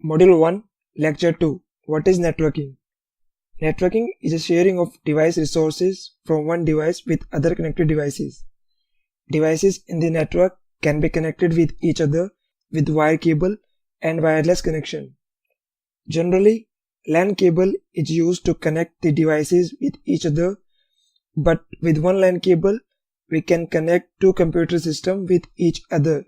Module 1, Lecture 2. What is networking? Networking is a sharing of device resources from one device with other connected devices. Devices in the network can be connected with each other with wire cable and wireless connection. Generally, LAN cable is used to connect the devices with each other, but with one LAN cable, we can connect two computer systems with each other.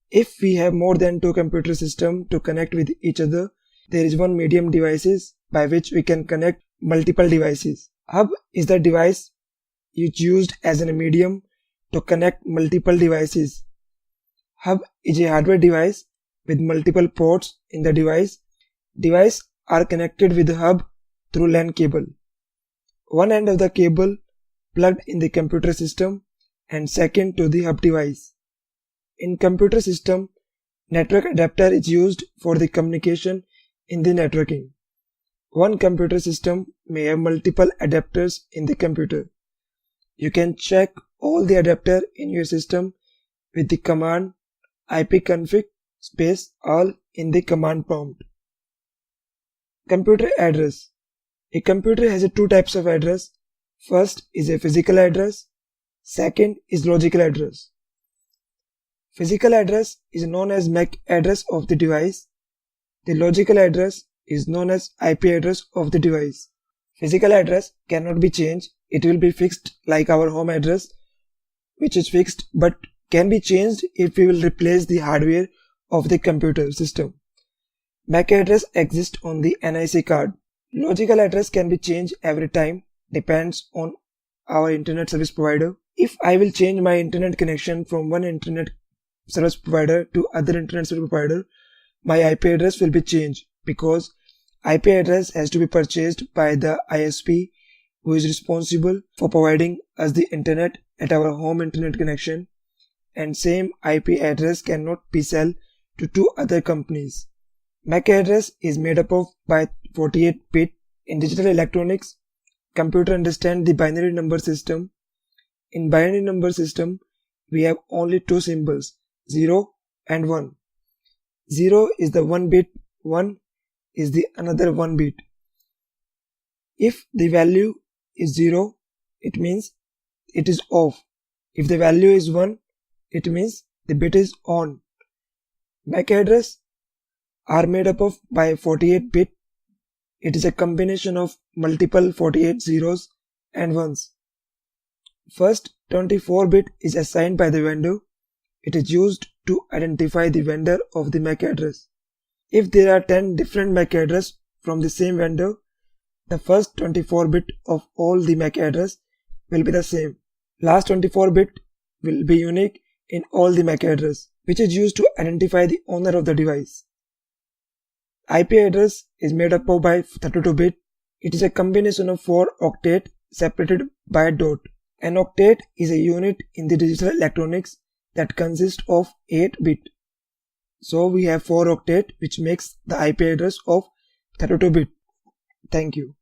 If we have more than two computer systems to connect with each other, there is one medium devices by which we can connect multiple devices. Hub is the device used as a medium to connect multiple devices. Hub is a hardware device with multiple ports in the device. Devices are connected with the hub through LAN cable. One end of the cable plugged in the computer system and second to the hub device. In computer system, network adapter is used for the communication in the networking. One computer system may have multiple adapters in the computer. You can check all the adapter in your system with the command ipconfig all in the command prompt. Computer address. A computer has two types of address. First is a physical address. Second is logical address. Physical address is known as MAC address of the device. The logical address is known as IP address of the device. Physical address cannot be changed. It will be fixed like our home address, which is fixed but can be changed if we will replace the hardware of the computer system. MAC address exists on the NIC card. Logical address can be changed every time, depends on our internet service provider. If I will change my internet connection from one internet service provider to other internet service provider, my IP address will be changed because IP address has to be purchased by the ISP who is responsible for providing us the internet at our home internet connection, and same IP address cannot be sold to two other companies. MAC address is made up of by 48 bit. In digital electronics, computer understand the binary number system. In binary number system, we have only two symbols, 0 and 1. 0 is the 1 bit, 1 is the another 1 bit. If the value is 0, it means it is off. If the value is 1, it means the bit is on. MAC address are made up of by 48 bit. It is a combination of multiple 48 zeros and ones. First 24 bit is assigned by the vendor. It is used to identify the vendor of the MAC address. If there are 10 different MAC address from the same vendor, the first 24 bit of all the MAC address will be the same. Last 24 bit will be unique in all the MAC address, which is used to identify the owner of the device. IP address is made up of by 32 bit. It is a combination of 4 octet separated by a dot. An octet is a unit in the digital electronics that consists of 8 bit. So we have 4 octet, which makes the IP address of 32 bit. Thank you.